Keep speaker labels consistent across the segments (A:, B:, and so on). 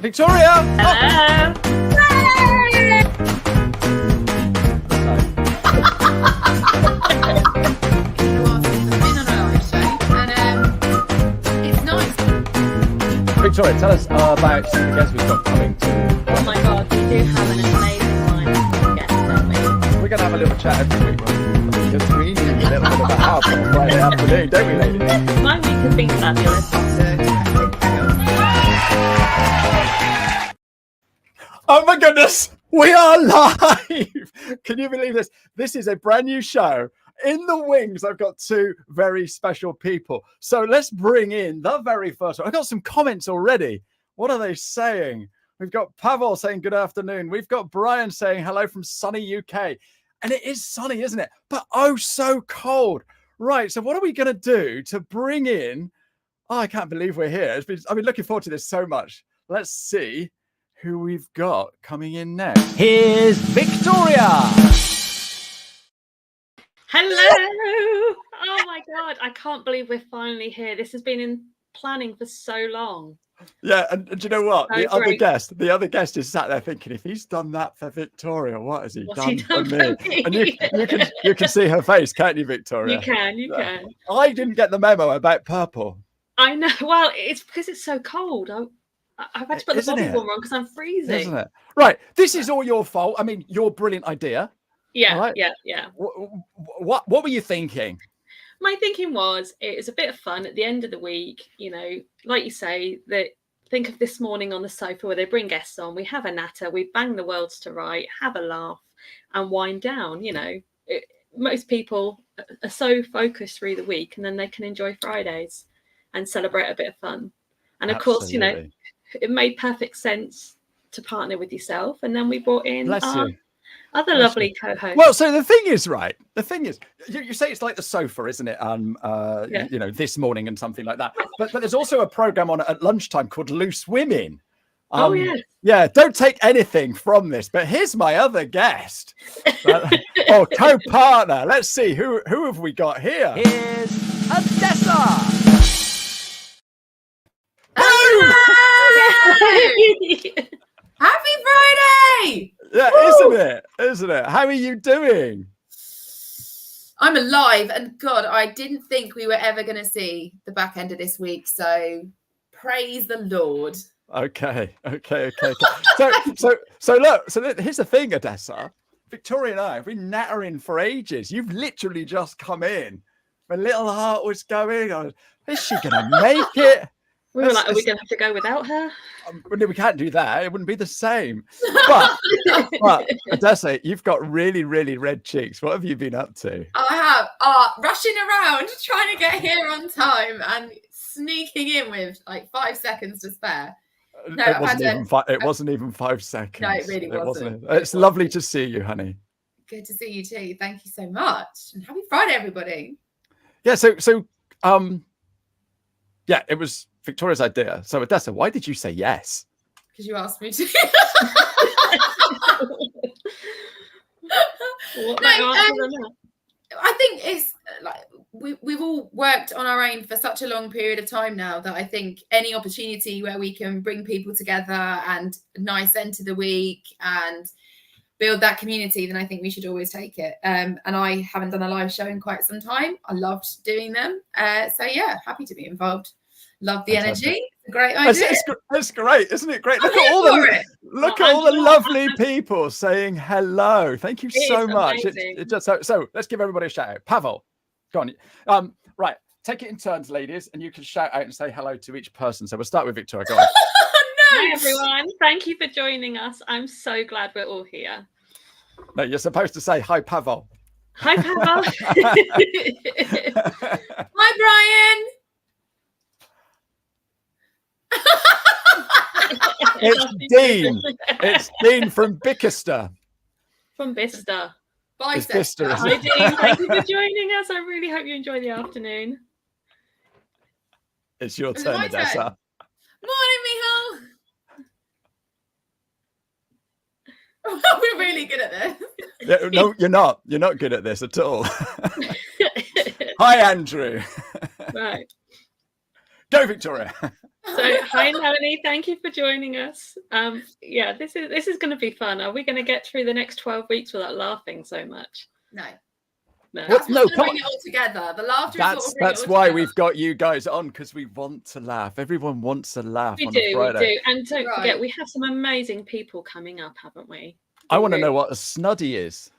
A: Victoria!
B: Hello!
A: Victoria, tell us about the guests we've got coming to.
B: Oh my god, we do have an amazing lineup of guests, don't we?
A: We're going to have a little chat every week, right? Because we need a little bit of a help on Friday afternoon, don't we, ladies?
B: My week has been fabulous.
A: Oh my goodness, we are live! Can you believe this? This is a brand new show. In the wings, I've got two very special people. So let's bring in the very first one. I've got some comments already. What are they saying? We've got Pavel saying good afternoon. We've got Brian saying hello from sunny UK. And it is sunny, isn't it? But oh, so cold. Right, so what are we going to do to bring in... Oh, I can't believe we're here. I've been looking forward to this so much. Let's see who we've got coming in next. Here's Victoria.
B: Hello! Oh my god, I can't believe we're finally here. This has been in planning for so long.
A: Yeah, and do you know what?
B: So
A: the
B: great.
A: other guest is sat there thinking, if he's done that for Victoria, what has he
B: What's
A: done,
B: he done
A: for
B: for
A: me?
B: me?
A: And you can see her face, can't you, Victoria?
B: You can.
A: I didn't get the memo about purple.
B: I know. Well, it's because it's so cold. I've had to put the
A: Isn't
B: body
A: it?
B: warmer on because I'm freezing.
A: Isn't it? Right, this is all your fault. I mean, your brilliant idea.
B: Yeah,
A: Right.
B: yeah.
A: What were you thinking?
B: My thinking was it was a bit of fun at the end of the week, you know, like you say, that think of this morning on the sofa where they bring guests on, we have a natter, we bang the worlds to right, have a laugh and wind down, you know. Most people are so focused through the week and then they can enjoy Fridays and celebrate a bit of fun. And of course, you know, it made perfect sense to partner with yourself. And then we brought in other lovely co-hosts.
A: Well, so the thing is, you say it's like the sofa, isn't it? You know, this morning and something like that. But there's also a program on at lunchtime called Loose Women.
B: Oh, yes.
A: Yeah, don't take anything from this. But here's my other guest. Co-partner. Let's see, who have we got here? Here's Odessa.
C: Happy Friday!
A: Yeah,
C: Woo!
A: Isn't it? How are you doing?
C: I'm alive, and God, I didn't think we were ever going to see the back end of this week. So praise the Lord.
A: Okay. So look, here's the thing, Odessa. Victoria and I have been nattering for ages. You've literally just come in. My little heart was going. Is she going to make it?
B: We were like, are we going to have to go without her?
A: No, we can't do that. It wouldn't be the same. But Odessa, you've got really, really red cheeks. What have you been up to?
C: I have rushing around, trying to get here on time and sneaking in with like 5 seconds to spare. No,
A: it wasn't even 5 seconds.
C: No, it really wasn't.
A: It's lovely to see you, honey.
C: Good to see you too. Thank you so much. And happy Friday, everybody.
A: Yeah, yeah, it was Victoria's idea. So Odessa, why did you say yes?
C: Because you asked me to. I think it's like we've all worked on our own for such a long period of time now that I think any opportunity where we can bring people together and a nice end to the week and build that community, then I think we should always take it. And I haven't done a live show in quite some time. I loved doing them. So yeah, happy to be involved. Love the energy. It's a great idea.
A: It's great, isn't it? Great. Look at all the lovely people saying hello. Thank you so much. So let's give everybody a shout out. Pavel, go on. Right, take it in turns, ladies, and you can shout out and say hello to each person. So we'll start with Victoria. Go on.
B: Hi everyone. Thank you for joining us. I'm so glad we're all here.
A: No, you're supposed to say hi, Pavel.
B: Hi, Pavel.
C: Hi, Brian.
A: It's Dean. It's Dean from Bicester.
B: From Bicester.
C: Bye,
A: Bicester.
B: Hi, Dean. Thank you for joining us. I really hope you enjoy the afternoon.
A: It's your turn, Odessa.
C: Morning, Michal. We're really good at this.
A: Yeah, no, you're not. You're not good at this at all. Hi, Andrew.
B: Right.
A: Go, Victoria.
B: So, hi Melanie, thank you for joining us. Yeah, this is going to be fun. Are we going to get through the next 12 weeks without laughing so much?
C: No.
B: No.
A: Well,
C: That's
A: no,
C: what's
A: come
C: going to bring it all together. The laughter is what will bring
A: That's
C: it all
A: why
C: together.
A: we've got you guys on, because we want to laugh. Everyone wants to laugh on a
B: We
A: Friday.
B: do. And don't
C: Right.
B: forget, we have some amazing people coming up, haven't we?
A: I want to know what a snuddy is.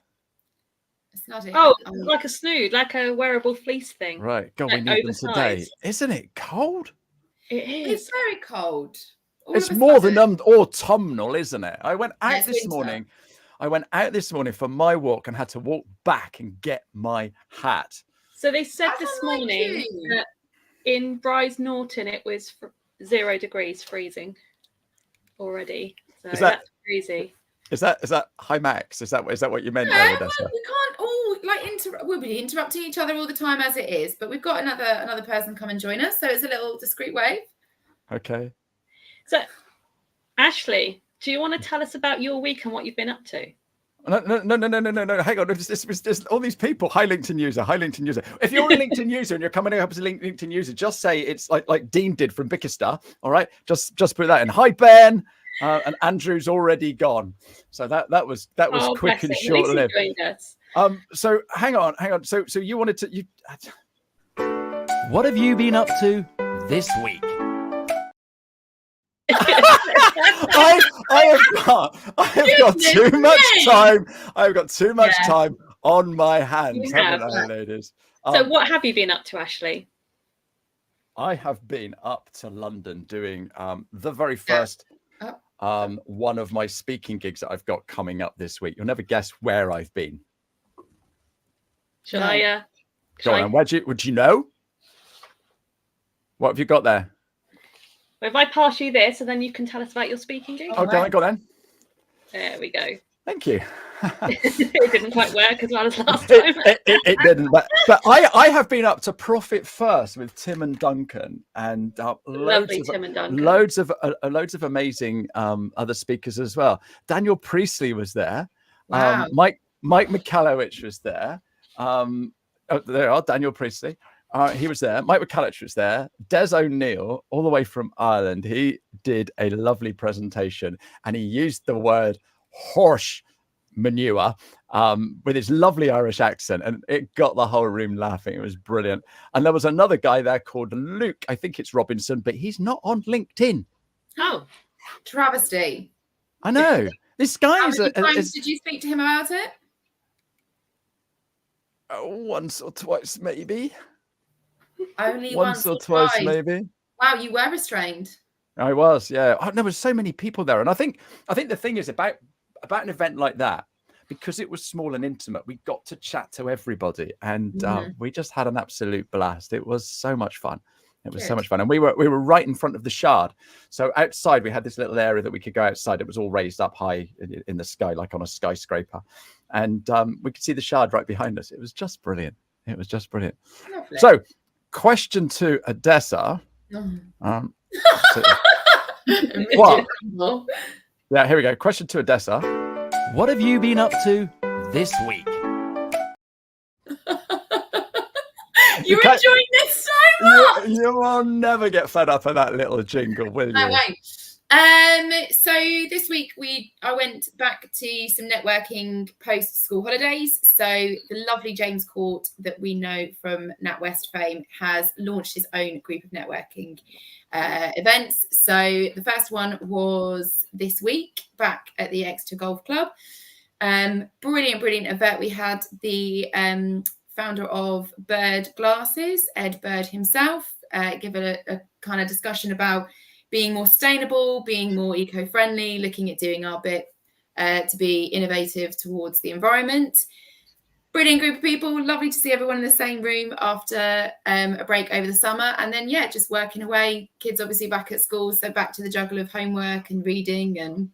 C: Snuddy.
B: Oh, like a snood, like a wearable fleece thing.
A: Right. God,
B: Like
A: we need them today.
B: oversized.
A: Isn't it cold?
B: It
C: It's
B: is.
C: very cold. All
A: It's
C: of a
A: more
C: sudden.
A: than autumnal, isn't it? I went out
C: it's
A: this
C: winter.
A: morning. I went out this morning for my walk and had to walk back and get my hat.
B: So they said
C: That's
B: this
C: unlike
B: morning
C: you.
B: that in Bryce Norton it was 0 degrees freezing already. So that's crazy.
A: Is that high max? Is that what you meant?
C: No,
A: There,
C: well,
A: Odessa?
C: we can't all we'll be interrupting each other all the time as it is, but we've got another person come and join us, so it's a little discreet wave.
A: Okay.
B: So Ashley, do you want to tell us about your week and what you've been up to?
A: No. Hang on. There's all these people. Hi, LinkedIn user. If you're a LinkedIn user and you're coming up as a LinkedIn user, just say it's like Dean did from Bicester. All right. Just put that in. Hi, Ben. And Andrew's already gone. So that was quick and short lived. So hang on. So you wanted to What have you been up to this week? I have got too much time. I've got too much time on my hands, haven't I, ladies?
B: So what have you been up to, Ashley?
A: I have been up to London doing the very first one of my speaking gigs that I've got coming up this week. You'll never guess where I've been.
B: Shall I?
A: Go on. Would you know? What have you got there?
B: Well, if I pass you this, and then you can tell us about your speaking gig.
A: Okay, go then.
B: There we go.
A: Thank you.
B: It didn't quite work as well as last time.
A: It didn't, but I have been up to Profit First with Tim and Duncan, and loads of amazing other speakers as well. Daniel Priestley was there.
C: Wow.
A: Mike Michalowicz was there. There are Daniel Priestley. He was there. Mike McCulloch was there. Des O'Neill, all the way from Ireland. He did a lovely presentation, and he used the word horse manure with his lovely Irish accent, and it got the whole room laughing. It was brilliant. And there was another guy there called Luke. I think it's Robinson, but he's not on LinkedIn.
C: Oh, travesty!
A: I know. This guy
C: How many times did you speak to him about it?
A: Once or twice, maybe.
C: Only
A: once or twice, maybe.
C: Wow, you were restrained.
A: I was, yeah. There was so many people there, and I think the thing is about an event like that, because it was small and intimate, we got to chat to everybody, and we just had an absolute blast. It was so much fun. It was so much fun, and we were right in front of the Shard. So outside, we had this little area that we could go outside. It was all raised up high in the sky, like on a skyscraper, and we could see the Shard right behind us. It was just brilliant.
C: Lovely.
A: So, question to Odessa. What? Yeah, here we go. Question to Odessa. What have you been up to this week?
C: You're enjoying this so much.
A: You will never get fed up of that little jingle, will you?
C: I won't. So this week I went back to some networking post school holidays. So the lovely James Court that we know from NatWest fame has launched his own group of networking events. So the first one was this week back at the Exeter Golf Club. Brilliant event. We had the founder of Bird Glasses, Ed Bird himself, give it a kind of discussion about being more sustainable, being more eco-friendly, looking at doing our bit to be innovative towards the environment. Brilliant group of people. Lovely to see everyone in the same room after a break over the summer. And then, just working away. Kids obviously back at school, so back to the juggle of homework and reading. And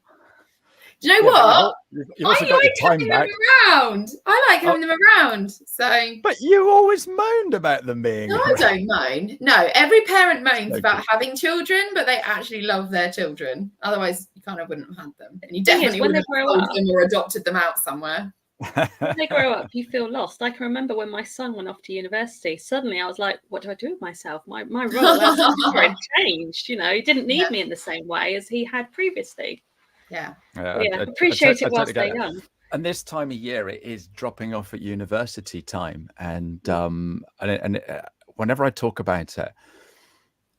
C: do you know what?
A: You've also got your time back.
C: I like having them around. So,
A: but you always moaned about them being.
C: No, I don't moan. No, every parent moans about having children, but they actually love their children. Otherwise, you kind of wouldn't have had them, and you definitely wouldn't have told them or adopted them out somewhere.
B: When they grow up, you feel lost. I can remember when my son went off to university, suddenly I was like, what do I do with myself? My role as a teacher had changed, you know, he didn't need me in the same way as he had previously.
C: Yeah.
B: Appreciate it whilst they're young.
A: And this time of year, it is dropping off at university time. And whenever I talk about it,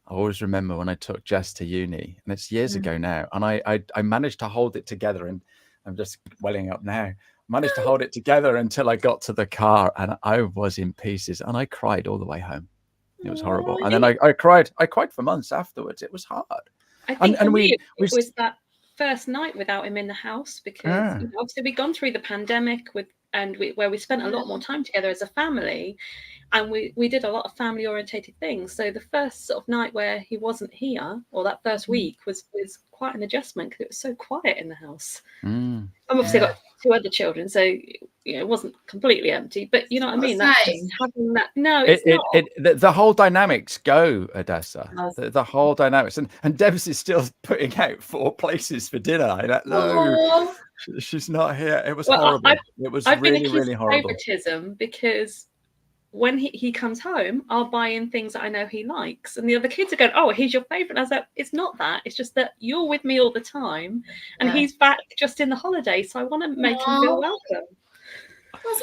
A: I always remember when I took Jess to uni, and it's years ago now. And I managed to hold it together, and I'm just welling up now. Managed to hold it together until I got to the car, and I was in pieces, and I cried all the way home. It was horrible. And then I cried for months afterwards. It was hard.
B: I think for me, it was that first night without him in the house, because you know, obviously we'd gone through the pandemic where we spent a lot more time together as a family, and we did a lot of family orientated things. So the first sort of night where he wasn't here, or that first week, was quite an adjustment, because it was so quiet in the house. I've obviously got 2 other children, so you know, it wasn't completely empty, but you know what I mean? That's just having that. No, it's not.
A: The whole dynamics go, Odessa. The whole dynamics, and Debs is still putting out 4 places for dinner. I'm like, no, she's not here. It was horrible. It was really horrible.
B: Favoritism, because when he comes home, I'll buy in things that I know he likes, and the other kids are going, "Oh, he's your favorite." And I was like, "It's not that. It's just that you're with me all the time, and he's back just in the holiday, so I want to make him feel welcome."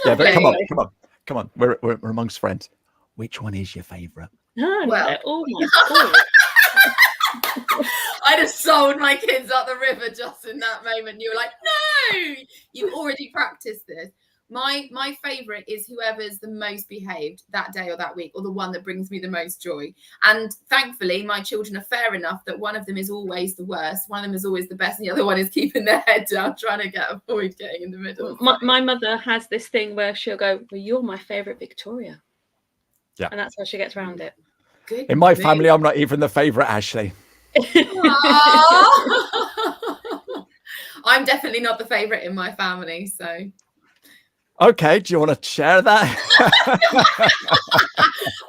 A: Yeah, but come on. We're amongst friends. Which one is your favorite?
B: No, they're all my fault.
C: I'd have sold my kids up the river just in that moment. You were like, "No, you've already practiced this." My favorite is whoever's the most behaved that day or that week, or the one that brings me the most joy. And thankfully, my children are fair enough that one of them is always the worst, one of them is always the best, and the other one is keeping their head down, trying to avoid getting in the middle.
B: My mother has this thing where she'll go, "Well, you're my favorite Victoria."
A: Yeah.
B: And that's how she gets around it.
C: Good.
A: In my family, I'm not even the favorite, Ashley.
C: I'm definitely not the favorite in my family, so.
A: Okay, do you want to share that?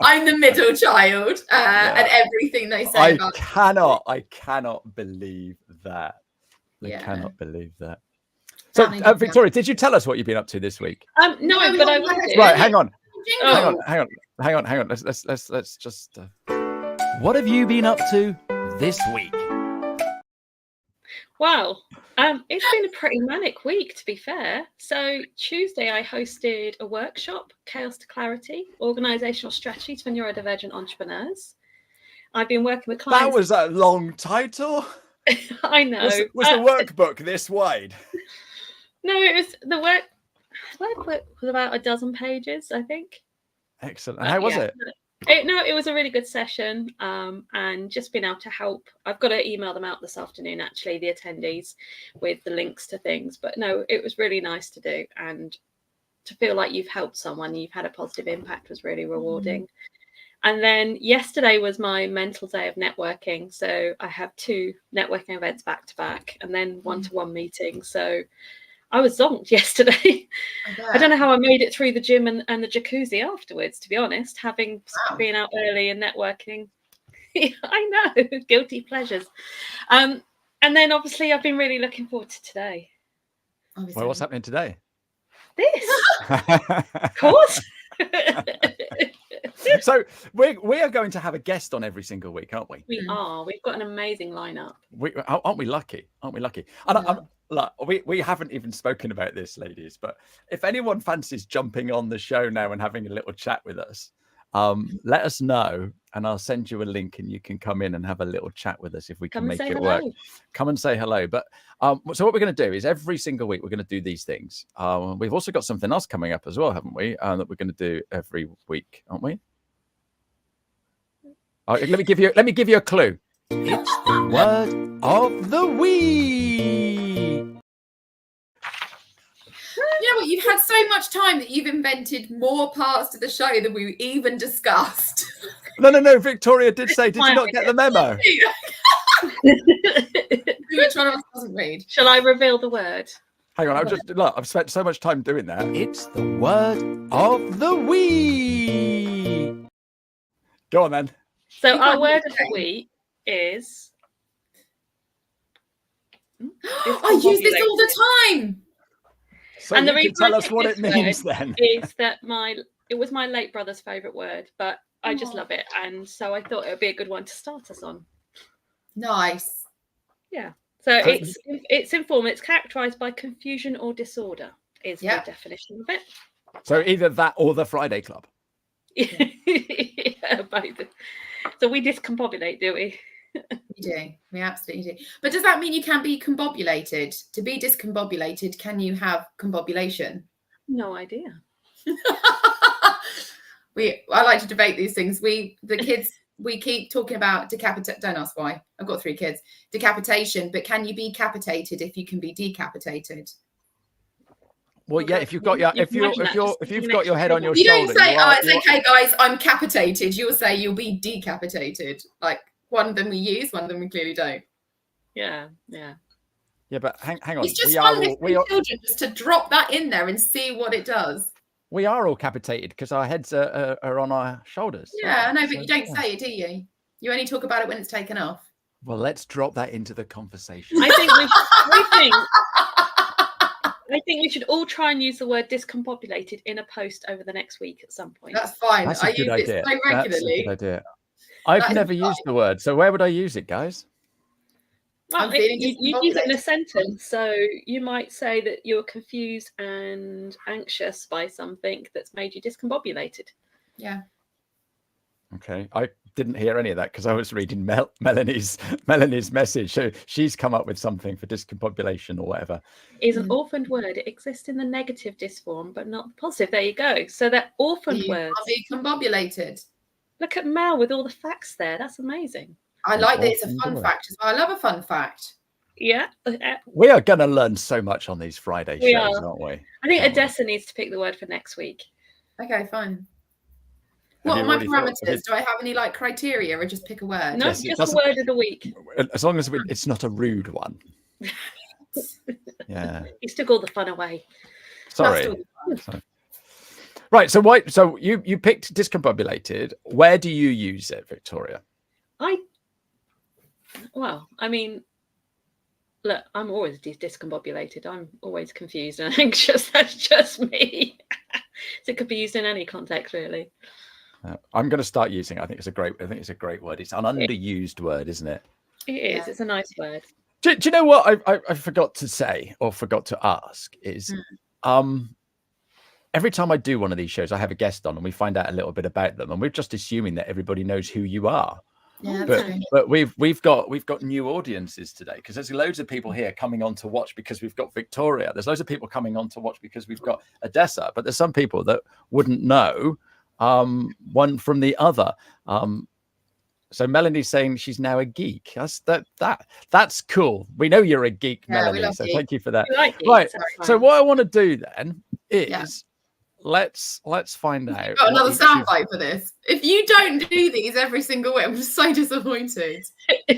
C: I'm the middle child, and everything they say about
A: I cannot believe that. I cannot believe that. So, Victoria, did you tell us what you've been up to this week?
B: No, but I will do.
A: Right, hang on. Let's just. What have you been up to this week?
B: Wow. It's been a pretty manic week, to be fair. So Tuesday, I hosted a workshop, Chaos to Clarity, Organizational Strategies for Neurodivergent Entrepreneurs. I've been working with clients.
A: That was a long title.
B: I know.
A: Was the workbook this wide?
B: No, it was the workbook was about 12 pages, I think.
A: Excellent. And how was it?
B: It was a really good session, and just being able to help. I've got to email them out this afternoon, actually, the attendees, with the links to things. But no, it was really nice to do, and to feel like you've helped someone, you've had a positive impact, was really rewarding. And then yesterday was my mental day of networking. So I have 2 networking events back to back, and then one-to-one meetings. So I was zonked yesterday. I don't know how I made it through the gym and the jacuzzi afterwards, to be honest, having been out early and networking. I know, guilty pleasures. And then obviously I've been really looking forward to today.
A: Well, what's happening today?
B: This, of course.
A: So we are going to have a guest on every single week, aren't we?
B: We are. We've got an amazing lineup.
A: Aren't we lucky? Aren't we lucky? And we haven't even spoken about this, ladies, but if anyone fancies jumping on the show now and having a little chat with us, let us know, and I'll send you a link, and you can come in and have a little chat with us if we can make it work. Come and say hello. But so what we're going to do is every single week we're going to do these things. We've also got something else coming up as well, haven't we? That we're going to do every week, aren't we? Let me give you a clue. It's the word of the week.
C: You know what? You've had so much time that you've invented more parts to the show than we even discussed.
A: No. Victoria did say, did you not get the memo?
C: Which one of us doesn't read?
B: Shall I reveal the word?
A: Hang on, I've spent so much time doing that. It's the word of the week. Go on then.
B: So our word of the week is.
C: I use this all the time.
A: So
B: And the
A: you can
B: reason
A: tell
B: I
A: us
B: picked
A: what it
B: this
A: means
B: word
A: then.
B: is that it was my late brother's favourite word, but I just
C: Aw.
B: love it, and so I thought it would be a good one to start us on.
C: Nice.
B: Yeah. So it's informal. It's characterised by confusion or disorder. Is the definition of it.
A: So either that or the Friday Club.
B: Yeah, both. So we discombobulate, do we?
C: We do. We absolutely do. But does that mean you can be combobulated? To be discombobulated, can you have combobulation?
B: No idea.
C: I like to debate these things. The kids, we keep talking about decapitation. Don't ask why. I've got 3 kids. Decapitation, but can you be capitated if you can be decapitated?
A: Well, yeah, if you've got your if you've got your head on your
C: You don't
A: shoulder,
C: say, "Oh, it's okay, guys, I'm capitated." You'll say you'll be decapitated. Like one of them we use, one of them we clearly don't.
B: Yeah.
A: Yeah, but hang on.
C: It's just fun with children just to drop that in there and see what it does.
A: We are all capitated because our heads are on our shoulders.
C: Yeah, I know, but you don't say it, do you? You only talk about it when it's taken off.
A: Well, let's drop that into the conversation.
B: I think we should all try and use the word discombobulated in a post over the next week at some point.
C: That's fine.
A: That's
C: I
A: a good
C: use
A: idea.
C: it so regularly.
A: That's a good idea. I've never used the word, so where would I use it, guys?
B: Well, you use it in a sentence, so you might say that you're confused and anxious by something that's made you discombobulated.
C: Yeah.
A: Okay, I didn't hear any of that because I was reading Melanie's message. So she's come up with something for discombobulation or whatever.
B: Is an orphaned word. It exists in the negative dis form, but not the positive. There you go. So they're orphaned words.
C: Be combobulated.
B: Look at Mel with all the facts there. That's amazing.
C: I like that it's a fun fact as well. I love a fun fact.
B: Yeah.
A: We are going to learn so much on these Friday shows, aren't we?
B: I think Odessa needs to pick the word for next week.
C: Okay, fine. What are my parameters? Do I have any criteria or just pick a word?
B: No, just a word of the week.
A: As long as it's not a rude one. Yeah.
B: You took all the fun away.
A: Sorry. Right. So you picked discombobulated. Where do you use it, Victoria?
B: I mean, look, I'm always discombobulated. I'm always confused and anxious. That's just me. So it could be used in any context, really.
A: I'm going to start using it. I think it's a great word. It's an underused word, isn't it?
B: It is. Yeah. It's a nice word.
A: Do you know what I forgot to say or forgot to ask is, every time I do one of these shows, I have a guest on and we find out a little bit about them, and we're just assuming that everybody knows who you are.
C: Yeah,
A: but we've got new audiences today because there's loads of people here coming on to watch because we've got Victoria. There's loads of people coming on to watch because we've got Odessa. But there's some people that wouldn't know one from the other. So Melanie's saying she's now a geek. That's cool. We know you're a geek, Melanie. So thank you for that. Right. So what I want to do then is let's find out.
C: You've got another soundbite for this. If you don't do these every single week, I'm just so disappointed.
A: Do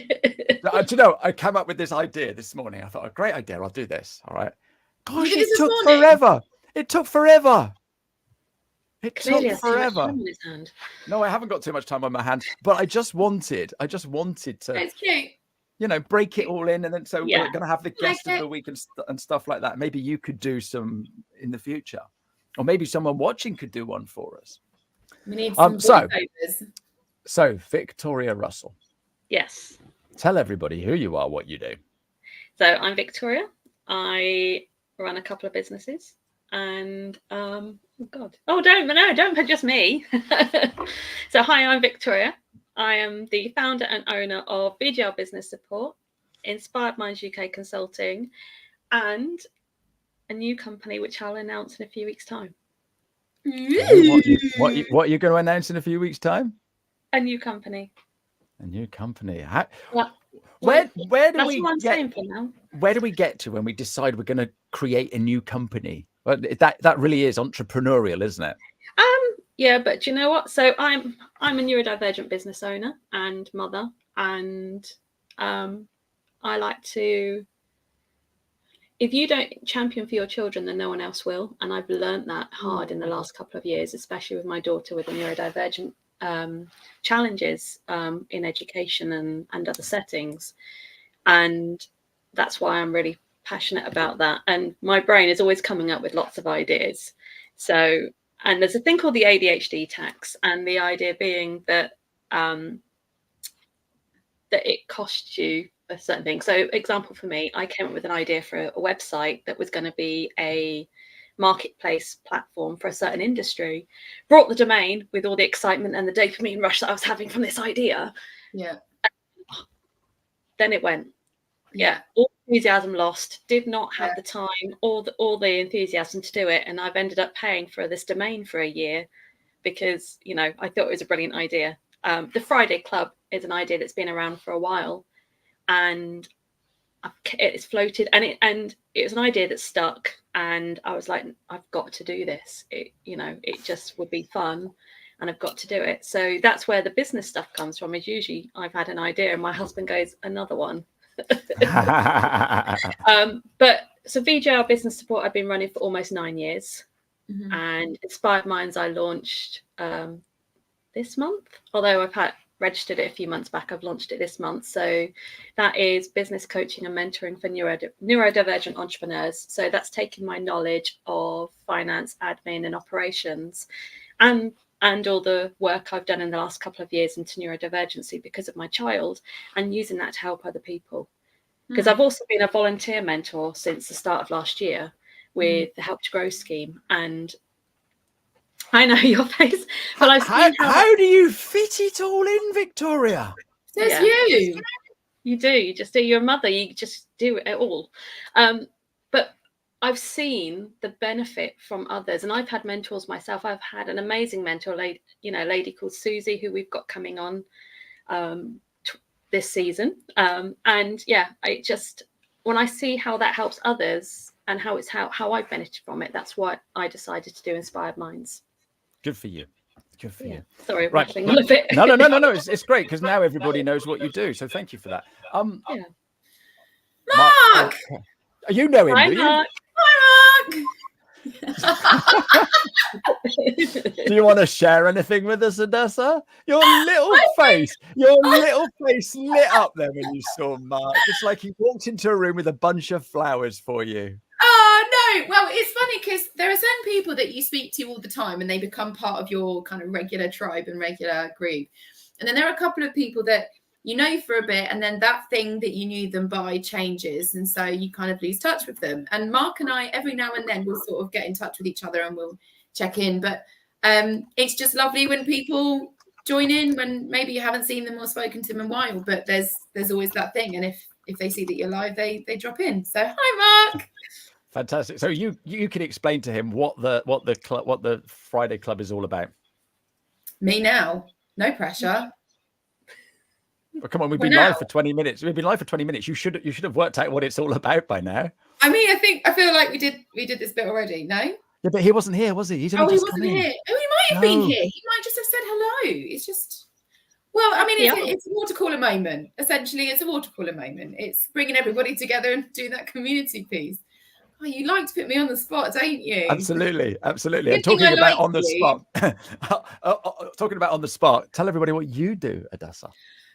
A: you know, I came up with this idea this morning. I thought, a great idea. I'll do this. All right. Gosh, it took forever. It took forever. No, I haven't got too much time on my hands, but I just wanted to.
C: It's cute.
A: You know, break it all in, and then we're going to have the guest of the week and stuff like that. Maybe you could do some in the future, or maybe someone watching could do one for us.
C: We need some
A: so Victoria Russell.
B: Yes.
A: Tell everybody who you are, what you do.
B: So I'm Victoria. I run a couple of businesses, and don't put just me. So hi, I'm Victoria. I am the founder and owner of BGL Business Support, Inspired Minds UK Consulting, and a new company which I'll announce in a few weeks' time.
A: What are you going to announce in a few weeks' time?
B: A new company.
A: A new company.
B: Where
A: do we get to when we decide we're going to create a new company? Well, that really is entrepreneurial, isn't it?
B: Yeah, but do you know what? So I'm a neurodivergent business owner and mother, and I like to. If you don't champion for your children, then no one else will. And I've learned that hard in the last couple of years, especially with my daughter with the neurodivergent challenges in education and other settings. And that's why I'm really passionate about that, and my brain is always coming up with lots of ideas. So, and there's a thing called the ADHD tax, and the idea being that that it costs you a certain thing. So, example for me, I came up with an idea for a website that was going to be a marketplace platform for a certain industry. Brought the domain with all the excitement and the dopamine rush that I was having from this idea.
C: Yeah.
B: Then it went. Yeah, all enthusiasm lost. Did not have the time or the enthusiasm to do it, and I've ended up paying for this domain for a year because, you know, I thought it was a brilliant idea. The Friday Club is an idea that's been around for a while, and it's floated, and it was an idea that stuck, and I was like, I've got to do this. It just would be fun, and I've got to do it. So that's where the business stuff comes from. Is usually I've had an idea, and my husband goes, another one. But so VJR Business Support I've been running for almost 9 years, and Inspired Minds I launched this month, although I've had registered it a few months back. I've launched it this month. So that is business coaching and mentoring for neurodivergent entrepreneurs. So that's taking my knowledge of finance, admin and operations and all the work I've done in the last couple of years into neurodivergency because of my child, and using that to help other people. Because I've also been a volunteer mentor since the start of last year with the Help to Grow scheme. And I know your face, but I've seen
A: how do you fit it all in, Victoria?
C: There's you.
B: You do. You just do. You're a mother. You just do it all. But I've seen the benefit from others, and I've had mentors myself. I've had an amazing mentor, a lady called Susie, who we've got coming on this season. And yeah, I just, when I see how that helps others and how I benefit from it, that's what I decided to do Inspired Minds.
A: Good for you. Good for you.
B: Sorry,
A: right.
B: a little bit.
A: No. It's great because now everybody knows what you do. So thank you for that.
C: Mark!
A: You know him,
B: Hi,
A: do you?
B: Mark.
C: Hi, Mark!
A: Do you want to share anything with us, Odessa? Your little face lit up there when you saw Mark. It's like he walked into a room with a bunch of flowers for you.
C: Oh, no. Well, it's funny because there are certain people that you speak to all the time and they become part of your kind of regular tribe and regular group. And then there are a couple of people that you know for a bit, and then that thing that you knew them by changes. And so you kind of lose touch with them. And Mark and I, every now and then, we'll sort of get in touch with each other and we'll check in. But it's just lovely when people join in when maybe you haven't seen them or spoken to them in a while. But there's always that thing. And if they see that you're live, they drop in. So hi, Mark.
A: Fantastic. So you can explain to him what the Friday Club is all about.
C: Me now, no pressure.
A: Well, come on, we've been live for 20 minutes. We've been live for 20 minutes. You should have worked out what it's all about by now.
C: I mean, I feel like we did this bit already. No.
A: Yeah, but he wasn't here, was he? He wasn't
C: here. Oh, he might have been here. He might just have said hello. It's just, well, I mean, it's a water cooler moment. Essentially, it's a water cooler moment. It's bringing everybody together and doing that community piece. Oh, you like to put me on the spot, don't you?
A: Absolutely. And talking about on the spot, talking about on the spot, tell everybody what you do, Odessa.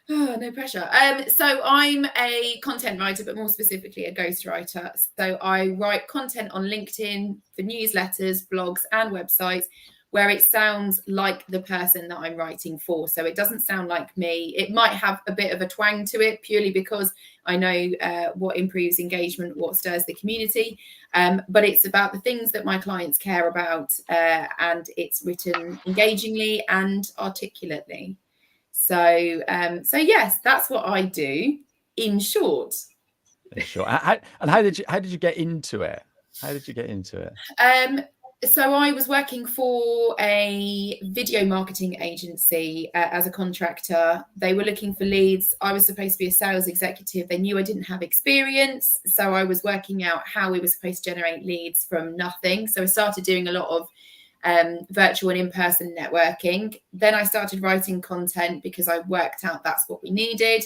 C: Oh, no pressure. So I'm a content writer, but more specifically a ghostwriter. So I write content on LinkedIn for newsletters, blogs, and websites where it sounds like the person that I'm writing for. So it doesn't sound like me. It might have a bit of a twang to it purely because I know what improves engagement, what stirs the community. But it's about the things that my clients care about, and it's written engagingly and articulately. So yes, that's what I do in short.
A: How did you get into it?
C: So I was working for a video marketing agency as a contractor. They were looking for leads. I was supposed to be a sales executive. They knew I didn't have experience. So I was working out how we were supposed to generate leads from nothing. So I started doing a lot of virtual and in-person networking. Then I started writing content because I worked out that's what we needed,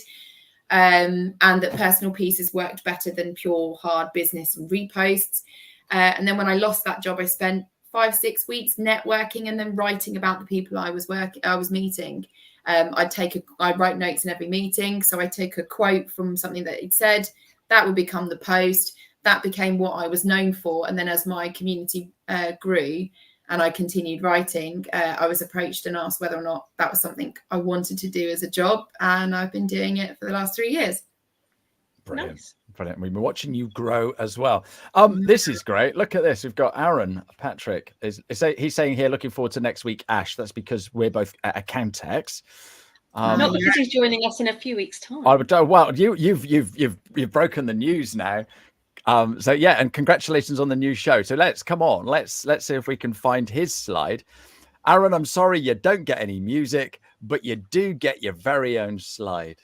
C: and that personal pieces worked better than pure hard business and reposts. And then when I lost that job, I spent 5-6 weeks networking and then writing about the people I was meeting. I'd write notes in every meeting. So I take a quote from something that it said, that would become the post. that became what I was known for. And then as my community grew and I continued writing, I was approached and asked whether or not that was something I wanted to do as a job. And I've been doing it for the last 3 years.
A: Brilliant.
B: Nice.
A: Brilliant. We've been watching you grow as well. This is great. Look at this. We've got Aaron Patrick. He's saying here, looking forward to next week, Ash. That's because we're both Accountex.
B: Not because he's joining us in a few weeks' time.
A: I would. Well, you've broken the news now. So yeah, and congratulations on the new show. So let's see if we can find his slide. Aaron, I'm sorry you don't get any music, but you do get your very own slide.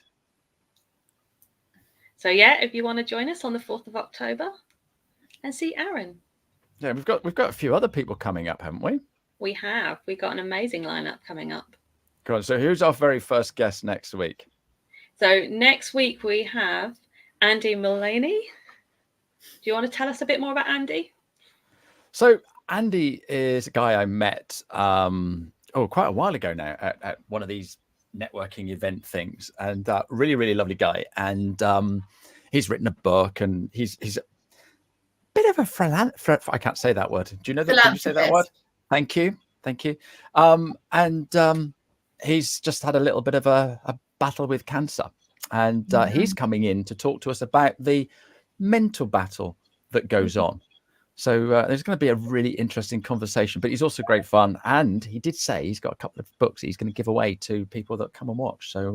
B: So yeah, if you want to join us on the 4th of October and see Aaron.
A: Yeah, we've got a few other people coming up, haven't we?
B: We have. We've got an amazing lineup coming up.
A: Go on. So who's our very first guest next week?
B: So next week we have Andy Mullaney. Do you want to tell us a bit more about Andy?
A: So Andy is a guy I met quite a while ago now at one of these networking event things, and really, really lovely guy. And he's written a book, and he's a bit of a I can't say that word. Do you know that? Can you say that word? Thank you. He's just had a little bit of a battle with cancer, and he's coming in to talk to us about the mental battle that goes on. So there's going to be a really interesting conversation, but he's also great fun. And he did say he's got a couple of books he's going to give away to people that come and watch. So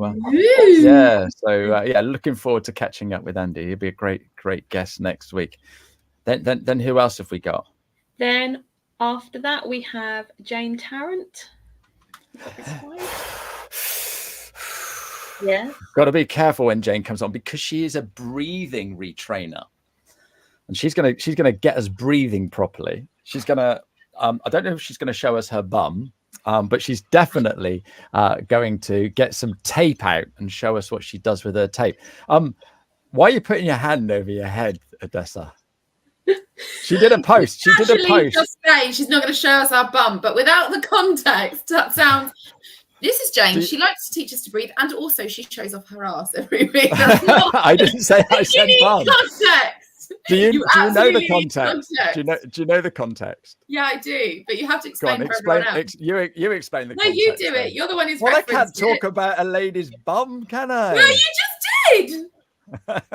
A: looking forward to catching up with Andy. He'll be a great guest next week. Then who else have we got?
B: Then after that, we have Jane Tarrant. Yeah.
A: Got to be careful when Jane comes on, because she is a breathing retrainer. And she's gonna get us breathing properly. She's gonna I don't know if she's gonna show us her bum, but she's definitely going to get some tape out and show us what she does with her tape. Why are you putting your hand over your head, Odessa? She did a post.
C: Just saying she's not going to show us our bum, but without the context, that sounds. This is Jane. She likes to teach us to breathe, and also she shows off her ass every week.
A: I didn't say I said bum.
C: Context.
A: Do you know the context? Do you know the context?
C: Yeah, I do, but you have to explain for everyone else.
A: You explain the context.
C: No, you do it. You're the one who's.
A: Well, I can't talk about a lady's bum, can I?
C: Well, you just did.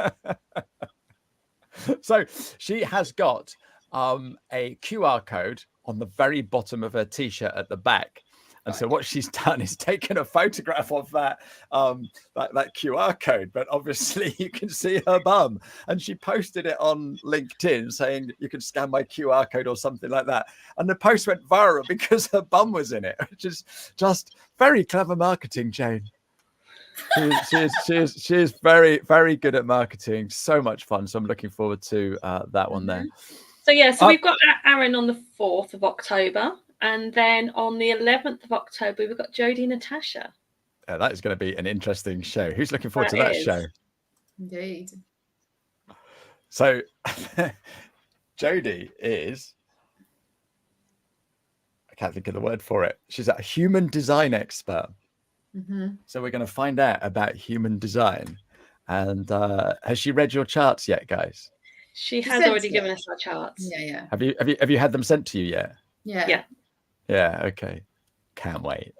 A: So she has got a QR code on the very bottom of her t-shirt at the back. And so what she's done is taken a photograph of that QR code, but obviously you can see her bum. And she posted it on LinkedIn saying you can scan my QR code or something like that. And the post went viral because her bum was in it, which is just very clever marketing, Jane. She is very, very good at marketing. So much fun. So I'm looking forward to that one there.
B: So we've got Aaron on the 4th of October. And then on the 11th of October, we've got Jodie Natasha.
A: That is going to be an interesting show. Who's looking forward to that show?
C: Indeed.
A: So Jodie is, I can't think of the word for it. She's a human design expert.
C: Mm-hmm.
A: So we're going to find out about human design. And has she read your charts yet, guys?
B: She has already given us our charts.
C: Yeah.
A: Have you had them sent to you yet?
C: Yeah.
A: Yeah. Okay. Can't wait.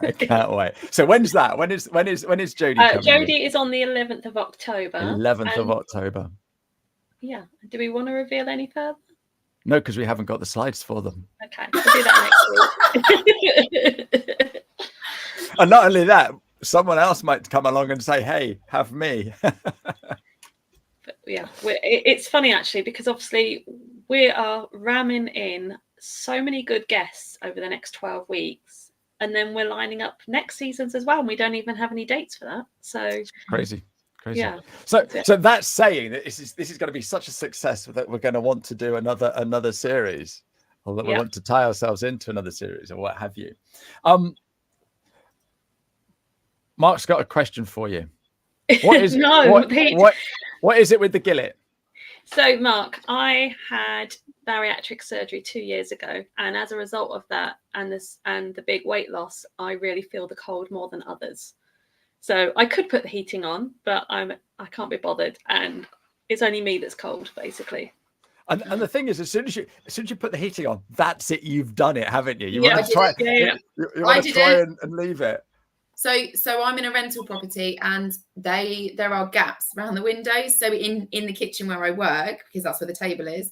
A: I can't wait. So when's that? When is Jodie coming?
B: Jodie is on the 11th of October.
A: 11th of October.
B: Yeah. Do we want to reveal any further?
A: No, because we haven't got the slides for them.
B: Okay, we'll do that next week.
A: And not only that, someone else might come along and say, "Hey, have me."
B: But yeah, it's funny actually, because obviously we are ramming in so many good guests over the next 12 weeks, and then we're lining up next seasons as well, and we don't even have any dates for that. So it's
A: crazy.
B: Yeah.
A: So that's saying that this is going to be such a success that we're going to want to do another series, or that we want to tie ourselves into another series, or what have you. Mark's got a question for you. What is what is it with the gillet?
B: So, Mark, I had bariatric surgery 2 years ago, and as a result of that and the big weight loss, I really feel the cold more than others. So I could put the heating on, but I can't be bothered, and it's only me that's cold, basically.
A: And the thing is, as soon as you put the heating on, that's it. You've done it, haven't you? You
B: Yeah,
A: want to try.
B: yeah.
A: You want to try and leave it.
C: So I'm in a rental property, and there are gaps around the windows. So in the kitchen where I work, because that's where the table is,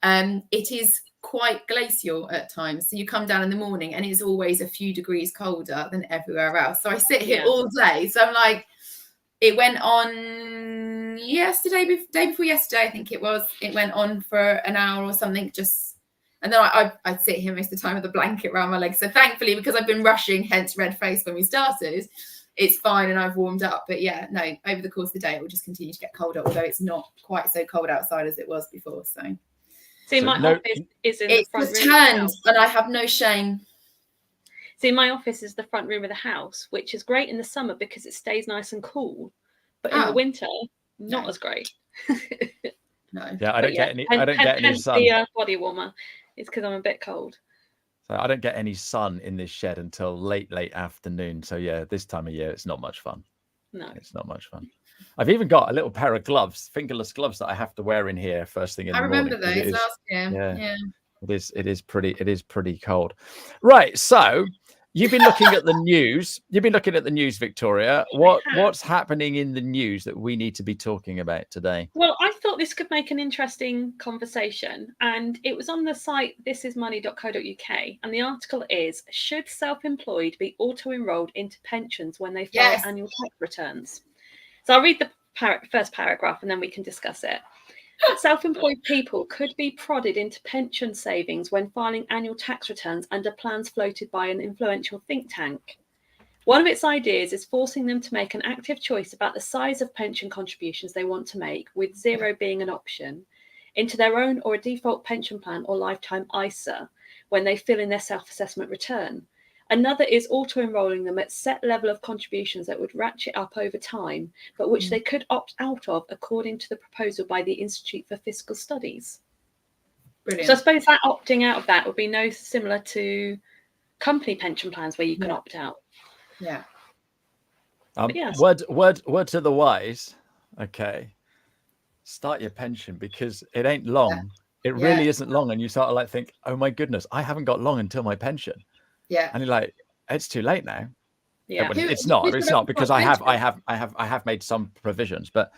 C: it is quite glacial at times. So you come down in the morning, and it's always a few degrees colder than everywhere else. So I sit here all day. So I'm like, it went on day before yesterday, I think it was. It went on for an hour or something, and then I'd sit here most of the time with a blanket around my legs. So thankfully, because I've been rushing, hence red face when we started, it's fine and I've warmed up. But yeah, no, over the course of the day, it will just continue to get colder, although it's not quite so cold outside as it was before. So
B: my office is in the front room.
C: It's turned, and I have no shame.
B: See, my office is the front room of the house, which is great in the summer because it stays nice and cool. But in the winter, not as great.
C: No.
A: Yeah, I don't get any sun.
B: The body warmer. It's because I'm a bit cold.
A: So I don't get any sun in this shed until late afternoon. So yeah, this time of year, it's not much fun.
B: No,
A: it's not much fun. I've even got a little pair of gloves, fingerless gloves, that I have to wear in here first thing in the morning.
C: I remember those last year. Yeah.
A: It is pretty cold. Right. So you've been looking at the news. You've been looking at the news, Victoria. What's happening in the news that we need to be talking about today?
B: Well, I thought this could make an interesting conversation, and it was on the site thisismoney.co.uk, and the article is: should self-employed be auto-enrolled into pensions when they file annual tax returns? So I'll read the first paragraph and then we can discuss it. Self-employed people could be prodded into pension savings when filing annual tax returns under plans floated by an influential think tank. One of its ideas is forcing them to make an active choice about the size of pension contributions they want to make, with zero being an option, into their own or a default pension plan or lifetime ISA when they fill in their self-assessment return. Another is auto-enrolling them at set level of contributions that would ratchet up over time, but which they could opt out of according to the proposal by the Institute for Fiscal Studies.
C: Brilliant.
B: So I suppose that opting out of that would be no similar to company pension plans where you can opt out.
C: Yeah.
A: Word to the wise. Okay. Start your pension, because it ain't long. Yeah. It really isn't long. And you sort of think, oh my goodness, I haven't got long until my pension.
C: Yeah.
A: And you're like, it's too late now.
B: Yeah.
A: But it's not because I have made some provisions, but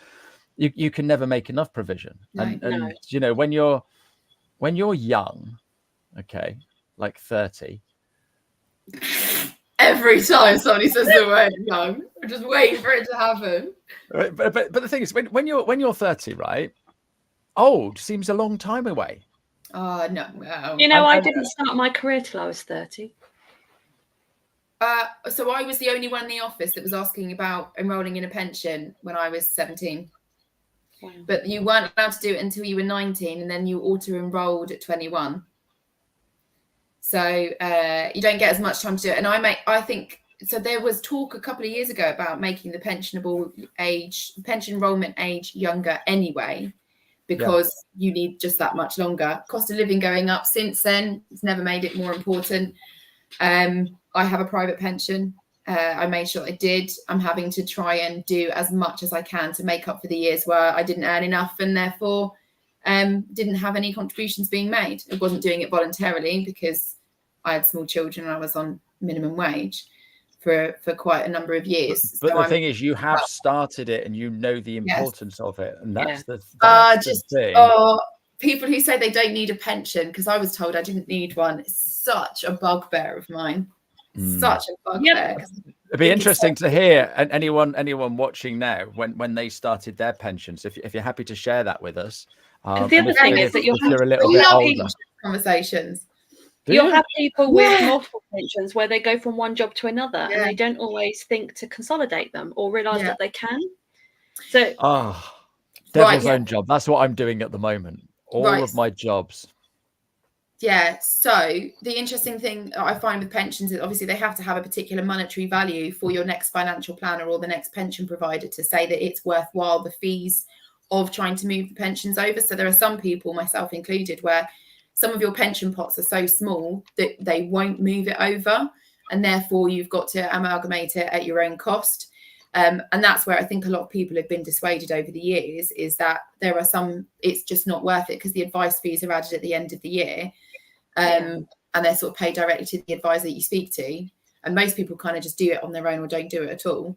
A: you can never make enough provision. And you know, when you're young, okay, like 30.
C: Every time somebody says the word young, I'm just waiting for it to happen.
A: But the thing is, when you're 30, right? Old seems a long time away.
C: Oh no.
B: You know, I didn't start my career till I was 30.
C: So I was the only one in the office that was asking about enrolling in a pension when I was 17. Wow. But you weren't allowed to do it until you were 19, and then you auto-enrolled at 21. So you don't get as much time to do it. And I think so. There was talk a couple of years ago about making the pension enrollment age younger anyway, because you need just that much longer. Cost of living going up since then. It's never made it more important. I have a private pension. I made sure I did. I'm having to try and do as much as I can to make up for the years where I didn't earn enough and therefore didn't have any contributions being made. I wasn't doing it voluntarily because I had small children and I was on minimum wage for quite a number of years.
A: But the thing is, you have started it and you know the importance of it. And that's the thing.
C: People who say they don't need a pension, because I was told I didn't need one, it's such a bugbear of mine. Such a bugbear.
A: It'd be interesting to hear anyone watching now when they started their pensions. If you're happy to share that with us.
B: The other thing is that
A: you're a little bit older.
C: Conversations.
B: You'll have people with multiple pensions where they go from one job to another and they don't always think to consolidate them or realise that they can. So
A: devil's own job. That's what I'm doing at the moment. All of my jobs.
C: Yeah. So the interesting thing I find with pensions is obviously they have to have a particular monetary value for your next financial planner or the next pension provider to say that it's worthwhile the fees of trying to move the pensions over. So there are some people, myself included, where some of your pension pots are so small that they won't move it over, and therefore you've got to amalgamate it at your own cost. And that's where I think a lot of people have been dissuaded over the years, is that there are some, it's just not worth it because the advice fees are added at the end of the year. And they're sort of paid directly to the advisor that you speak to. And most people kind of just do it on their own or don't do it at all.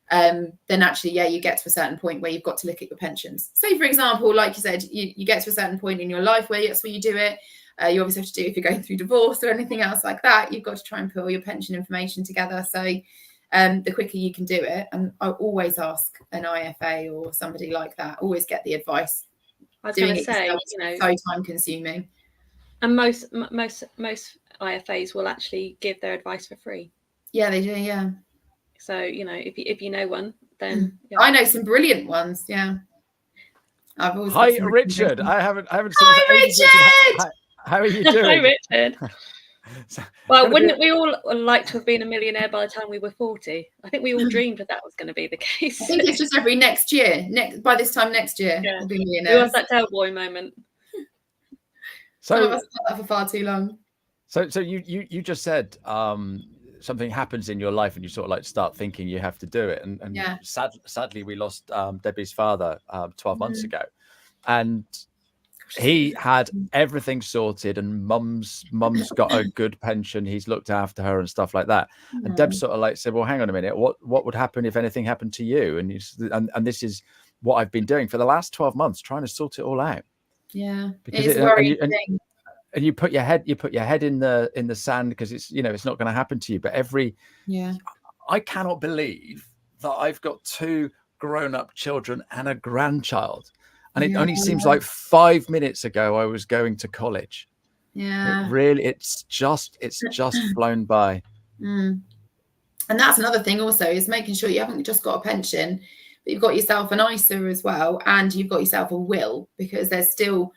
C: Then actually, you get to a certain point where you've got to look at your pensions. Say, for example, like you said, you get to a certain point in your life where that's where you do it. You obviously have to do it if you're going through divorce or anything else like that. You've got to try and put all your pension information together. So the quicker you can do it, and I always ask an IFA or somebody like that, always get the advice.
B: I was going to say,
C: so time consuming.
B: And most IFAs will actually give their advice for free.
C: Yeah, they do. Yeah.
B: So if you know one, then
C: I know some brilliant ones. Yeah. I've always.
A: Hi, Richard. I haven't seen.
C: Hi, Richard.
A: How are you doing?
B: Hi, Richard. Well, wouldn't we all like to have been a millionaire by the time we were 40? I think we all dreamed that was going to be the case.
C: I think it's just every next year. By this time next year, we'll be millionaires.
B: It was that Del Boy moment.
C: So that's not for far too long.
A: So you just said something happens in your life and you sort of like start thinking you have to do it. And sadly, we lost Debbie's father 12 months ago, and he had everything sorted, and mum's got a good pension. He's looked after her and stuff like that. And Deb sort of like said, well, hang on a minute, what would happen if anything happened to you? And this is what I've been doing for the last 12 months, trying to sort it all out.
C: Yeah,
A: because
C: it's worrying.
A: And you put your head in the sand because it's it's not going to happen to you. But I cannot believe that I've got 2 grown-up children and a grandchild, and it only seems like 5 minutes ago I was going to college.
C: Yeah,
A: it's just flown by.
C: And that's another thing also, is making sure you haven't just got a pension, but you've got yourself an ISA as well, and you've got yourself a will, because there's still,